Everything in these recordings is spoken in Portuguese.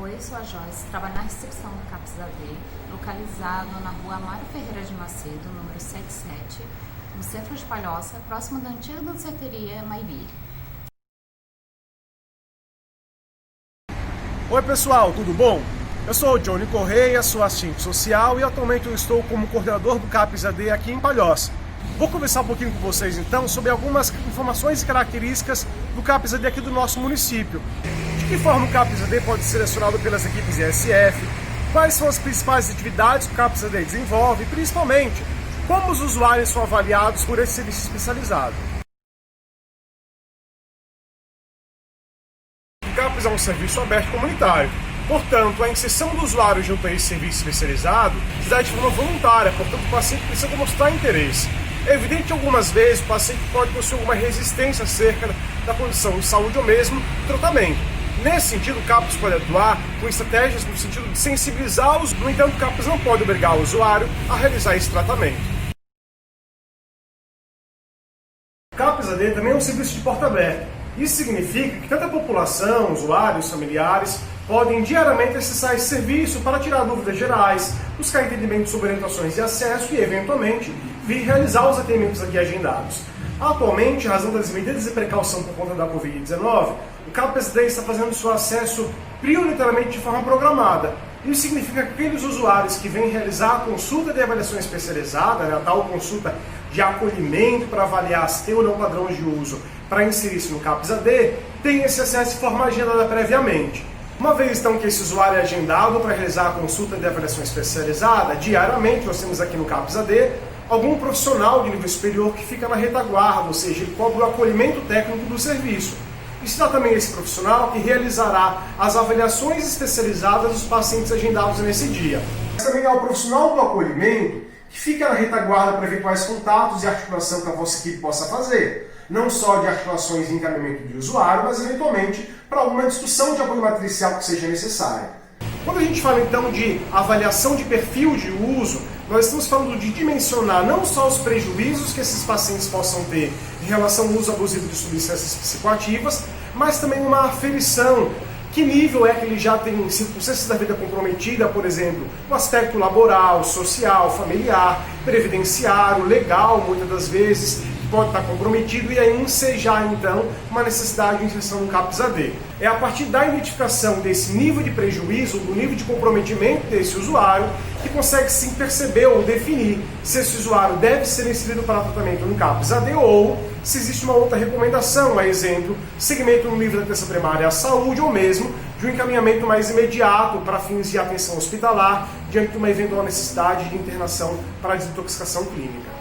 Oi, sou a Joyce, trabalho na recepção do CAPS AD, localizado na rua Amaro Ferreira de Macedo, número 77, no centro de Palhoça, próximo da antiga danceteria Maibi. Oi pessoal, tudo bom? Eu sou o Johnny Correia, sou assistente social e atualmente eu estou como coordenador do CAPS AD aqui em Palhoça. Vou conversar um pouquinho com vocês então sobre algumas informações e características do CAPS AD aqui do nosso município. De que forma o CAPS AD pode ser selecionado pelas equipes ISF, quais são as principais atividades que o CAPS AD desenvolve e principalmente como os usuários são avaliados por esse serviço especializado. O CAPS é um serviço aberto comunitário. Portanto, a inserção do usuário junto a esse serviço especializado se dá de forma voluntária, portanto o paciente precisa demonstrar interesse. É evidente que algumas vezes o paciente pode possuir alguma resistência acerca da condição de saúde ou mesmo do tratamento. Nesse sentido, o CAPS pode atuar com estratégias no sentido de sensibilizá-los, no entanto o CAPS não pode obrigar o usuário a realizar esse tratamento. O CAPS AD também é um serviço de porta aberta. Isso significa que tanto a população, usuários, familiares, podem diariamente acessar esse serviço para tirar dúvidas gerais, buscar entendimento sobre orientações de acesso e, eventualmente, vir realizar os atendimentos aqui agendados. Atualmente, em razão das medidas de precaução por conta da Covid-19, o CAPS AD está fazendo seu acesso prioritariamente de forma programada. Isso significa que aqueles usuários que vêm realizar a consulta de avaliação especializada, a tal consulta de acolhimento para avaliar se tem ou não padrão de uso para inserir-se no CAPS AD, têm esse acesso de forma agendada previamente. Uma vez então que esse usuário é agendado para realizar a consulta de avaliação especializada, diariamente nós temos aqui no CAPS AD algum profissional de nível superior que fica na retaguarda, ou seja, ele cobre o acolhimento técnico do serviço. E será também esse profissional que realizará as avaliações especializadas dos pacientes agendados nesse dia. Mas também há o profissional do acolhimento que fica na retaguarda para ver quais contatos e articulação que a vossa equipe possa fazer. Não só de articulações e encaminhamento de usuário, mas eventualmente para alguma discussão de apoio matricial que seja necessária. Quando a gente fala então de avaliação de perfil de uso, nós estamos falando de dimensionar não só os prejuízos que esses pacientes possam ter em relação ao uso abusivo de substâncias psicoativas, mas também uma aferição. Que nível é que ele já tem circunstâncias da vida comprometida, por exemplo, no aspecto laboral, social, familiar, previdenciário, legal, muitas das vezes, pode estar comprometido e aí ensejar então uma necessidade de inserção no CAPS AD. É a partir da identificação desse nível de prejuízo, do nível de comprometimento desse usuário, que consegue sim perceber ou definir se esse usuário deve ser inserido para tratamento no CAPS AD ou se existe uma outra recomendação, a exemplo, segmento no nível da atenção primária à saúde ou mesmo de um encaminhamento mais imediato para fins de atenção hospitalar diante de uma eventual necessidade de internação para desintoxicação clínica.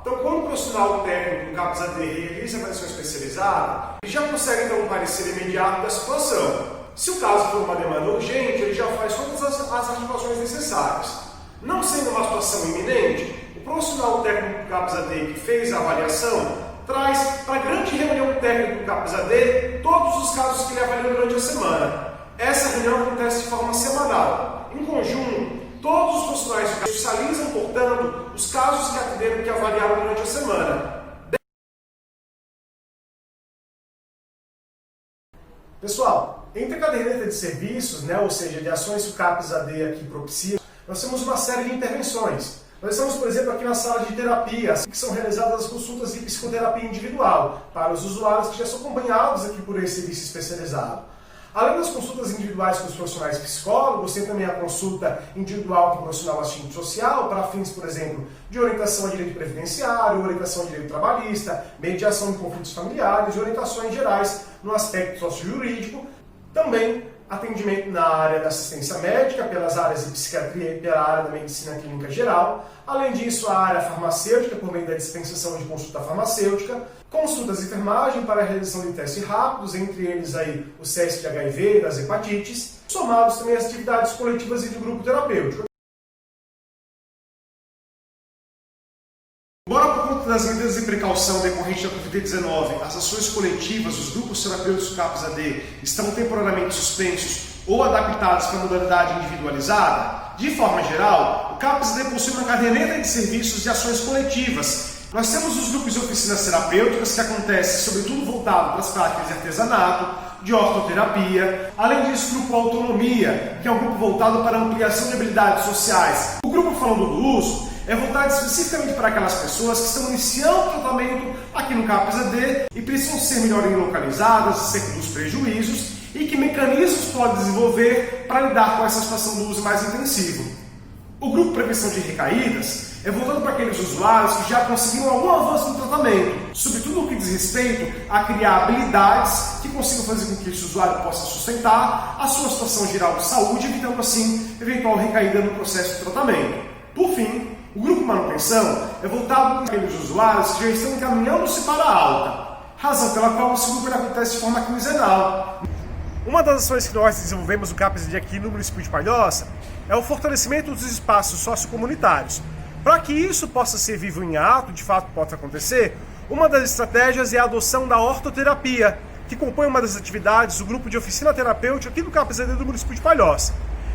Então, quando o profissional técnico do CAPS AD realiza a avaliação especializada, ele já consegue ter um parecer imediato da situação. Se o caso for uma demanda urgente, ele já faz todas as articulações necessárias. Não sendo uma situação iminente, o profissional técnico do CAPS AD que fez a avaliação traz para a grande reunião técnica do CAPS AD todos os casos que ele avaliou durante a semana. Essa reunião acontece de forma semanal. Em conjunto, todos os profissionais socializam, portanto, os casos que atenderam que avaliaram durante a semana. Pessoal, entre a caderneta de serviços, ou seja, de ações que o CAPS AD aqui propicia, nós temos uma série de intervenções. Nós estamos, por exemplo, aqui na sala de terapia, que são realizadas as consultas de psicoterapia individual para os usuários que já são acompanhados aqui por esse serviço especializado. Além das consultas individuais com os profissionais psicólogos, tem também a consulta individual com o profissional assistente social para fins, por exemplo, de orientação a direito previdenciário, orientação a direito trabalhista, mediação de conflitos familiares e orientações gerais no aspecto socio-jurídico. Também atendimento na área da assistência médica, pelas áreas de psiquiatria e pela área da medicina clínica geral. Além disso, a área farmacêutica, por meio da dispensação de consulta farmacêutica, consultas de enfermagem para a realização de testes rápidos, entre eles aí os testes de HIV e das hepatites, somados também às atividades coletivas e de grupo terapêutico. Embora por conta das medidas de precaução decorrente da Covid-19, as ações coletivas, os grupos terapêuticos do CAPS AD estão temporariamente suspensos ou adaptados para a modalidade individualizada, de forma geral, o CAPS AD possui uma caderneta de serviços de ações coletivas, Nós temos os grupos de oficinas terapêuticas que acontecem sobretudo voltado para as práticas de artesanato, de ortoterapia. Além disso, o grupo Autonomia, que é um grupo voltado para a ampliação de habilidades sociais. O grupo Falando do Uso é voltado especificamente para aquelas pessoas que estão iniciando o tratamento aqui no CAPS-AD e precisam ser melhor localizadas acerca dos prejuízos e que mecanismos podem desenvolver para lidar com essa situação do uso mais intensivo. O grupo Prevenção de Recaídas é voltado para aqueles usuários que já conseguiram algum avanço no tratamento, sobretudo no que diz respeito a criar habilidades que consigam fazer com que esse usuário possa sustentar a sua situação geral de saúde, evitando assim eventual recaída no processo de tratamento. Por fim, o grupo Manutenção é voltado para aqueles usuários que já estão encaminhando-se para a alta, razão pela qual esse grupo acontece de forma quinzenal. Uma das ações que nós desenvolvemos no CAPS-AD aqui no município de Palhoça é o fortalecimento dos espaços sociocomunitários. Para que isso possa ser vivo em ato, de fato possa acontecer, uma das estratégias é a adoção da ortoterapia, que compõe uma das atividades do grupo de oficina terapêutica aqui do CAPS-AD do município de Palhoça.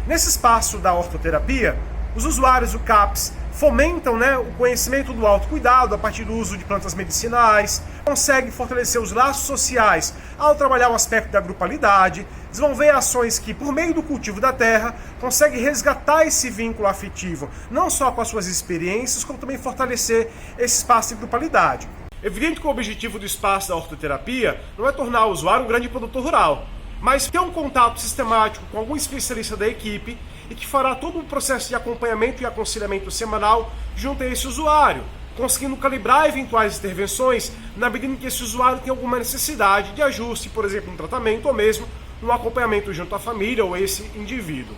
Nesse espaço da ortoterapia, os usuários do CAPS fomentam o conhecimento do autocuidado a partir do uso de plantas medicinais, conseguem fortalecer os laços sociais ao trabalhar o aspecto da grupalidade, desenvolver ações que, por meio do cultivo da terra, conseguem resgatar esse vínculo afetivo, não só com as suas experiências, como também fortalecer esse espaço de grupalidade. Evidente que o objetivo do espaço da ortoterapia não é tornar o usuário um grande produtor rural, mas ter um contato sistemático com algum especialista da equipe e que fará todo um processo de acompanhamento e aconselhamento semanal junto a esse usuário, conseguindo calibrar eventuais intervenções na medida em que esse usuário tem alguma necessidade de ajuste, por exemplo, no tratamento ou mesmo no acompanhamento junto à família ou esse indivíduo.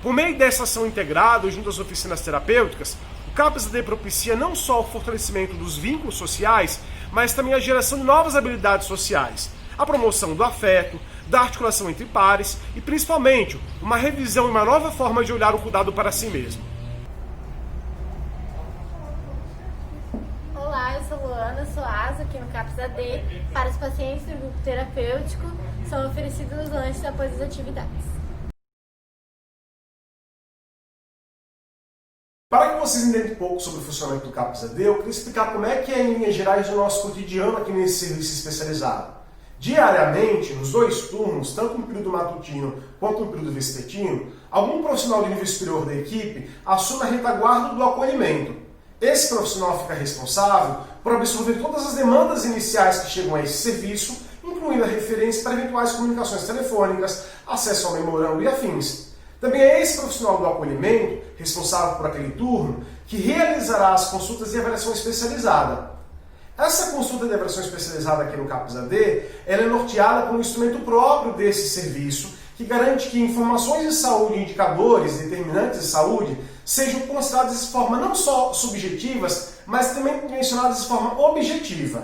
Por meio dessa ação integrada junto às oficinas terapêuticas, o CAPS-AD propicia não só o fortalecimento dos vínculos sociais, mas também a geração de novas habilidades sociais, a promoção do afeto, da articulação entre pares e, principalmente, uma revisão e uma nova forma de olhar o cuidado para si mesmo. Olá, eu sou Luana, sou asa aqui no CAPS-AD. Para os pacientes do grupo terapêutico, são oferecidos os lanches após as atividades. Para que vocês entendam um pouco sobre o funcionamento do CAPS-AD, eu queria explicar como é que é, em linhas gerais, o nosso cotidiano aqui nesse serviço especializado. Diariamente, nos 2 turnos, tanto no período matutino quanto no período vespertino, algum profissional de nível superior da equipe assume a retaguarda do acolhimento. Esse profissional fica responsável por absorver todas as demandas iniciais que chegam a esse serviço, incluindo a referência para eventuais comunicações telefônicas, acesso ao memorando e afins. Também é esse profissional do acolhimento, responsável por aquele turno, que realizará as consultas de avaliação especializada. Essa consulta de avaliação especializada aqui no CAPS-AD, ela é norteada por um instrumento próprio desse serviço, que garante que informações de saúde e indicadores determinantes de saúde sejam consideradas de forma não só subjetivas, mas também mencionadas de forma objetiva.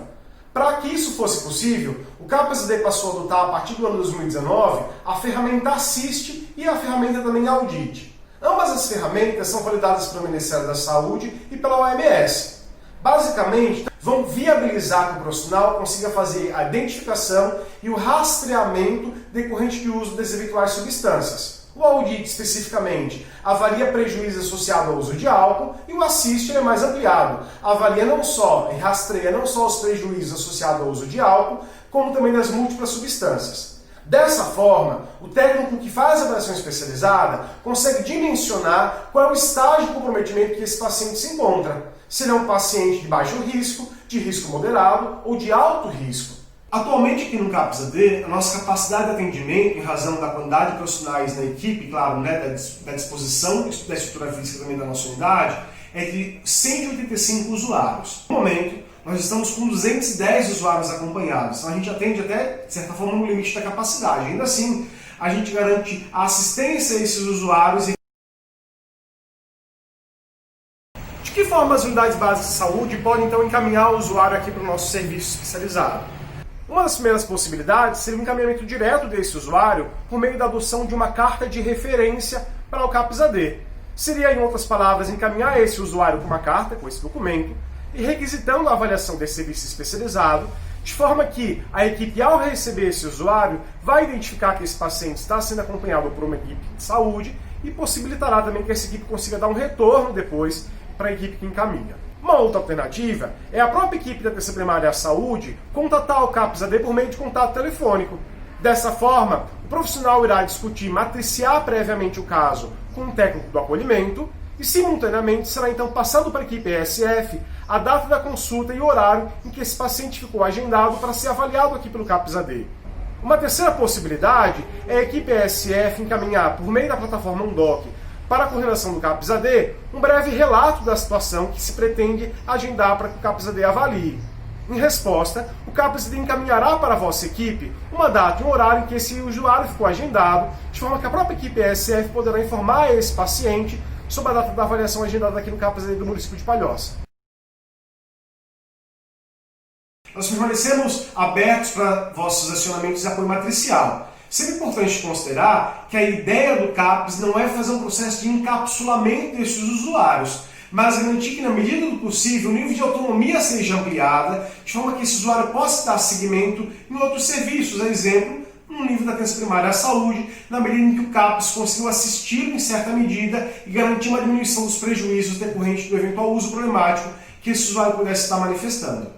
Para que isso fosse possível, o CAPS-AD passou a adotar, a partir do ano 2019, a ferramenta Assist e a ferramenta também Audit. Ambas as ferramentas são validadas pelo Ministério da Saúde e pela OMS. Basicamente, vão viabilizar que o profissional consiga fazer a identificação e o rastreamento decorrente do uso das eventuais substâncias. O Audit, especificamente, avalia prejuízo associado ao uso de álcool, e o Assist é mais ampliado, avalia não só e rastreia não só os prejuízos associados ao uso de álcool, como também das múltiplas substâncias. Dessa forma, o técnico que faz a avaliação especializada consegue dimensionar qual é o estágio de comprometimento que esse paciente se encontra. Se ele é um paciente de baixo risco, de risco moderado ou de alto risco. Atualmente aqui no CAPS-AD, a nossa capacidade de atendimento, em razão da quantidade de profissionais da equipe, claro, da disposição da estrutura física também da nossa unidade, é de 185 usuários. No momento, nós estamos com 210 usuários acompanhados, então a gente atende até, de certa forma, no limite da capacidade. Ainda assim, a gente garante a assistência a esses usuários. De que forma as unidades básicas de saúde podem então encaminhar o usuário aqui para o nosso serviço especializado? Uma das primeiras possibilidades seria o encaminhamento direto desse usuário por meio da adoção de uma carta de referência para o CAPS-AD. Seria, em outras palavras, encaminhar esse usuário com uma carta, com esse documento, e requisitando a avaliação desse serviço especializado, de forma que a equipe, ao receber esse usuário, vai identificar que esse paciente está sendo acompanhado por uma equipe de saúde e possibilitará também que essa equipe consiga dar um retorno depois para a equipe que encaminha. Uma outra alternativa é a própria equipe da atenção primária à saúde contatar o CAPS-AD por meio de contato telefônico. Dessa forma, o profissional irá discutir, matriciar previamente o caso com um técnico do acolhimento e, simultaneamente, será então passado para a equipe ESF a data da consulta e o horário em que esse paciente ficou agendado para ser avaliado aqui pelo CAPS-AD. Uma terceira possibilidade é a equipe ESF encaminhar, por meio da plataforma Undoc, para a coordenação do CAPS-AD, um breve relato da situação que se pretende agendar para que o CAPS-AD avalie. Em resposta, o CAPS-AD encaminhará para a vossa equipe uma data e um horário em que esse usuário ficou agendado, de forma que a própria equipe ESF poderá informar esse paciente sobre a data da avaliação agendada aqui no CAPS-AD do município de Palhoça. Nós permanecemos abertos para vossos acionamentos de apoio matricial. Sempre importante considerar que a ideia do CAPS não é fazer um processo de encapsulamento desses usuários, mas garantir que, na medida do possível, o nível de autonomia seja ampliada, de forma que esse usuário possa dar seguimento em outros serviços, a exemplo, no nível da atenção primária à saúde, na medida em que o CAPS conseguiu assistir em certa medida e garantir uma diminuição dos prejuízos decorrentes do eventual uso problemático que esse usuário pudesse estar manifestando.